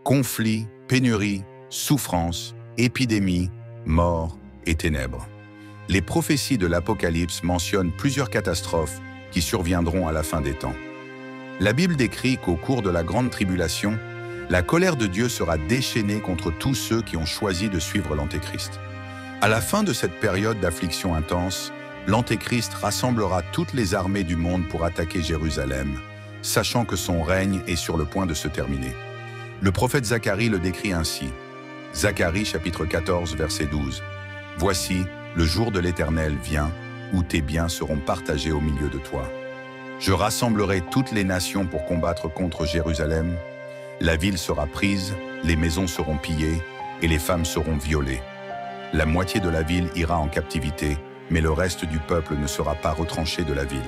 Conflits, pénuries, souffrances, épidémies, morts et ténèbres. Les prophéties de l'Apocalypse mentionnent plusieurs catastrophes qui surviendront à la fin des temps. La Bible décrit qu'au cours de la grande tribulation, la colère de Dieu sera déchaînée contre tous ceux qui ont choisi de suivre l'Antéchrist. À la fin de cette période d'affliction intense, l'Antéchrist rassemblera toutes les armées du monde pour attaquer Jérusalem, sachant que son règne est sur le point de se terminer. Le prophète Zacharie le décrit ainsi. Zacharie chapitre 14, verset 12. « Voici, le jour de l'Éternel vient, où tes biens seront partagés au milieu de toi. Je rassemblerai toutes les nations pour combattre contre Jérusalem. La ville sera prise, les maisons seront pillées, et les femmes seront violées. La moitié de la ville ira en captivité, mais le reste du peuple ne sera pas retranché de la ville. »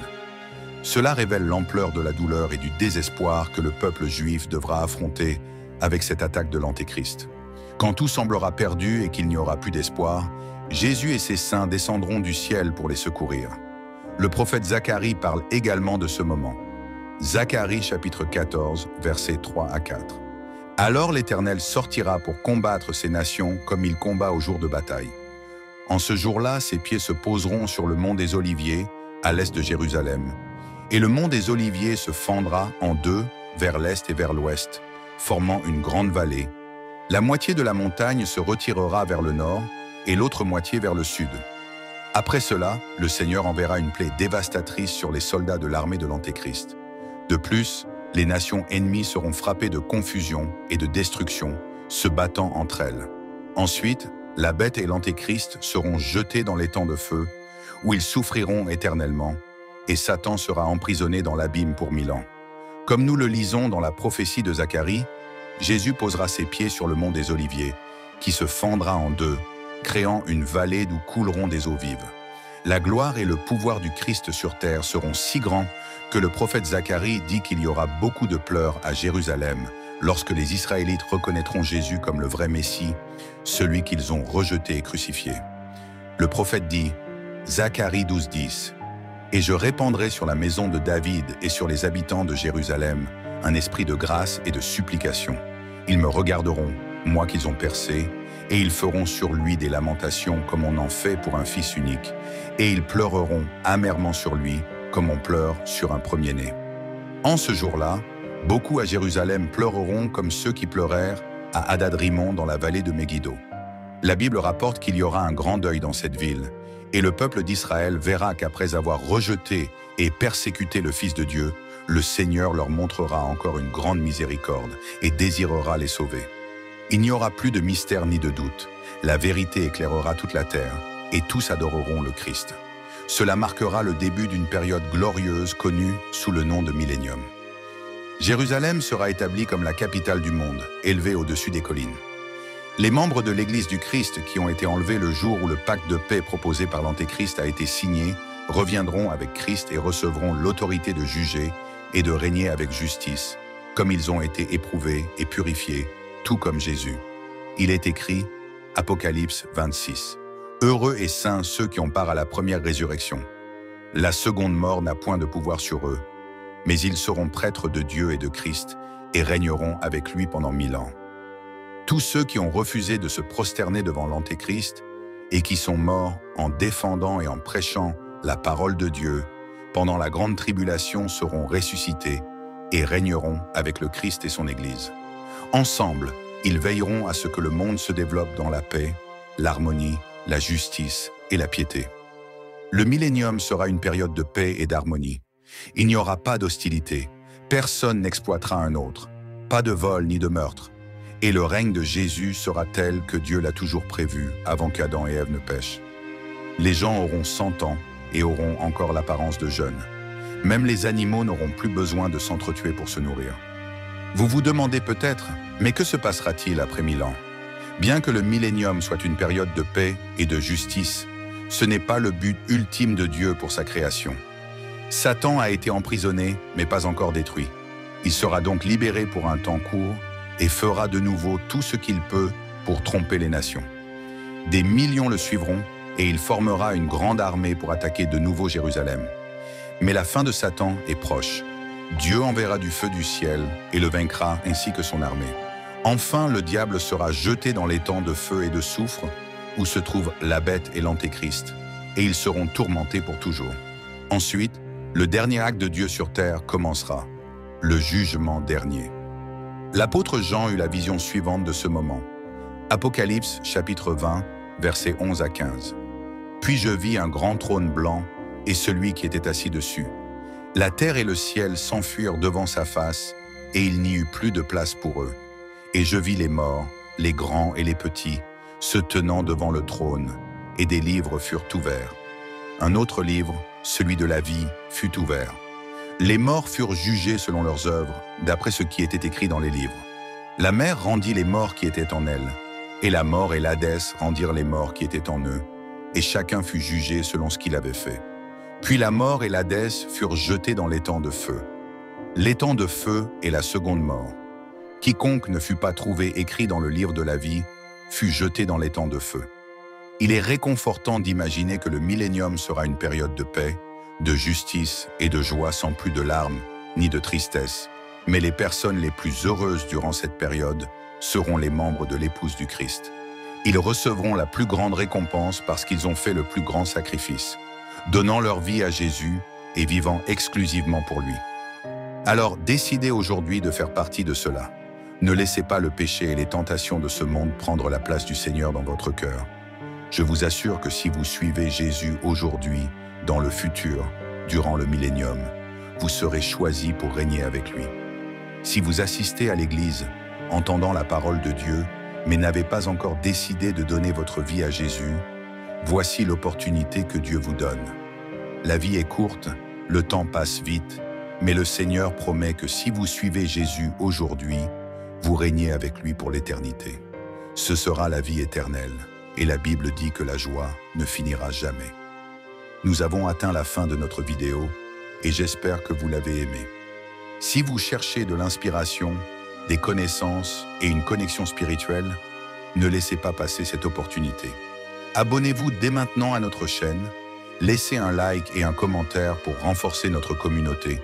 Cela révèle l'ampleur de la douleur et du désespoir que le peuple juif devra affronter avec cette attaque de l'Antéchrist. Quand tout semblera perdu et qu'il n'y aura plus d'espoir, Jésus et ses saints descendront du ciel pour les secourir. Le prophète Zacharie parle également de ce moment. Zacharie chapitre 14, versets 3 à 4. « Alors l'Éternel sortira pour combattre ces nations comme il combat au jour de bataille. En ce jour-là, ses pieds se poseront sur le mont des Oliviers, à l'est de Jérusalem. Et le mont des Oliviers se fendra en deux, vers l'est et vers l'ouest, formant une grande vallée. La moitié de la montagne se retirera vers le nord et l'autre moitié vers le sud. Après cela, le Seigneur enverra une plaie dévastatrice sur les soldats de l'armée de l'Antéchrist. De plus, les nations ennemies seront frappées de confusion et de destruction, se battant entre elles. Ensuite, la bête et l'Antéchrist seront jetés dans les temps de feu, où ils souffriront éternellement, et Satan sera emprisonné dans l'abîme pour 1000 ans. Comme nous le lisons dans la prophétie de Zacharie, Jésus posera ses pieds sur le mont des Oliviers, qui se fendra en deux, créant une vallée d'où couleront des eaux vives. La gloire et le pouvoir du Christ sur terre seront si grands que le prophète Zacharie dit qu'il y aura beaucoup de pleurs à Jérusalem lorsque les Israélites reconnaîtront Jésus comme le vrai Messie, celui qu'ils ont rejeté et crucifié. Le prophète dit, Zacharie 12:10, « Et je répandrai sur la maison de David et sur les habitants de Jérusalem un esprit de grâce et de supplication. Ils me regarderont, moi qu'ils ont percé, et ils feront sur lui des lamentations comme on en fait pour un fils unique, et ils pleureront amèrement sur lui comme on pleure sur un premier-né. En ce jour-là, beaucoup à Jérusalem pleureront comme ceux qui pleurèrent à Hadad-Rimon dans la vallée de Megiddo. La Bible rapporte qu'il y aura un grand deuil dans cette ville, et le peuple d'Israël verra qu'après avoir rejeté et persécuté le Fils de Dieu, le Seigneur leur montrera encore une grande miséricorde et désirera les sauver. Il n'y aura plus de mystère ni de doute. La vérité éclairera toute la terre, et tous adoreront le Christ. Cela marquera le début d'une période glorieuse connue sous le nom de millénium. Jérusalem sera établie comme la capitale du monde, élevée au-dessus des collines. Les membres de l'Église du Christ qui ont été enlevés le jour où le pacte de paix proposé par l'Antéchrist a été signé reviendront avec Christ et recevront l'autorité de juger et de régner avec justice, comme ils ont été éprouvés et purifiés, tout comme Jésus. Il est écrit, Apocalypse 26, « Heureux et saints ceux qui ont part à la première résurrection. La seconde mort n'a point de pouvoir sur eux, mais ils seront prêtres de Dieu et de Christ et régneront avec lui pendant 1000 ans. Tous ceux qui ont refusé de se prosterner devant l'Antéchrist et qui sont morts en défendant et en prêchant la parole de Dieu pendant la grande tribulation seront ressuscités et régneront avec le Christ et son Église. Ensemble, ils veilleront à ce que le monde se développe dans la paix, l'harmonie, la justice et la piété. Le millénium sera une période de paix et d'harmonie. Il n'y aura pas d'hostilité, personne n'exploitera un autre, pas de vol ni de meurtre. Et le règne de Jésus sera tel que Dieu l'a toujours prévu avant qu'Adam et Ève ne pêchent. Les gens auront 100 ans et auront encore l'apparence de jeunes. Même les animaux n'auront plus besoin de s'entretuer pour se nourrir. Vous vous demandez peut-être, mais que se passera-t-il après 1000 ans? Bien que le millénium soit une période de paix et de justice, ce n'est pas le but ultime de Dieu pour sa création. Satan a été emprisonné, mais pas encore détruit. Il sera donc libéré pour un temps court et fera de nouveau tout ce qu'il peut pour tromper les nations. Des millions le suivront et il formera une grande armée pour attaquer de nouveau Jérusalem. Mais la fin de Satan est proche. Dieu enverra du feu du ciel et le vaincra ainsi que son armée. Enfin, le diable sera jeté dans l'étang de feu et de soufre, où se trouvent la bête et l'antéchrist, et ils seront tourmentés pour toujours. Ensuite, le dernier acte de Dieu sur terre commencera, le jugement dernier. L'apôtre Jean eut la vision suivante de ce moment. Apocalypse chapitre 20, versets 11 à 15. Puis je vis un grand trône blanc et celui qui était assis dessus. La terre et le ciel s'enfuirent devant sa face, et il n'y eut plus de place pour eux. Et je vis les morts, les grands et les petits, se tenant devant le trône, et des livres furent ouverts. Un autre livre, celui de la vie, fut ouvert. Les morts furent jugés selon leurs œuvres, d'après ce qui était écrit dans les livres. La mer rendit les morts qui étaient en elle, et la mort et l'Hadès rendirent les morts qui étaient en eux, et chacun fut jugé selon ce qu'il avait fait. Puis la mort et l'Hadès furent jetés dans l'étang de feu. L'étang de feu est la seconde mort. Quiconque ne fut pas trouvé écrit dans le livre de la vie fut jeté dans l'étang de feu. Il est réconfortant d'imaginer que le millénium sera une période de paix, de justice et de joie sans plus de larmes ni de tristesse, mais les personnes les plus heureuses durant cette période seront les membres de l'épouse du Christ. Ils recevront la plus grande récompense parce qu'ils ont fait le plus grand sacrifice, donnant leur vie à Jésus et vivant exclusivement pour lui. Alors décidez aujourd'hui de faire partie de cela. Ne laissez pas le péché et les tentations de ce monde prendre la place du Seigneur dans votre cœur. Je vous assure que si vous suivez Jésus aujourd'hui, dans le futur, durant le millénium, vous serez choisis pour régner avec lui. Si vous assistez à l'Église, entendant la parole de Dieu, mais n'avez pas encore décidé de donner votre vie à Jésus, voici l'opportunité que Dieu vous donne. La vie est courte, le temps passe vite, mais le Seigneur promet que si vous suivez Jésus aujourd'hui, vous régnez avec lui pour l'éternité. Ce sera la vie éternelle, et la Bible dit que la joie ne finira jamais. Nous avons atteint la fin de notre vidéo, et j'espère que vous l'avez aimée. Si vous cherchez de l'inspiration, des connaissances et une connexion spirituelle, ne laissez pas passer cette opportunité. Abonnez-vous dès maintenant à notre chaîne, laissez un like et un commentaire pour renforcer notre communauté.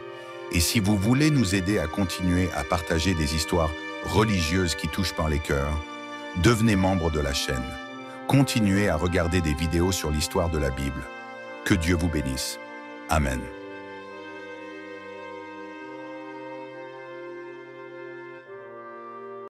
Et si vous voulez nous aider à continuer à partager des histoires religieuses qui touchent par les cœurs, devenez membre de la chaîne. Continuez à regarder des vidéos sur l'histoire de la Bible. Que Dieu vous bénisse. Amen.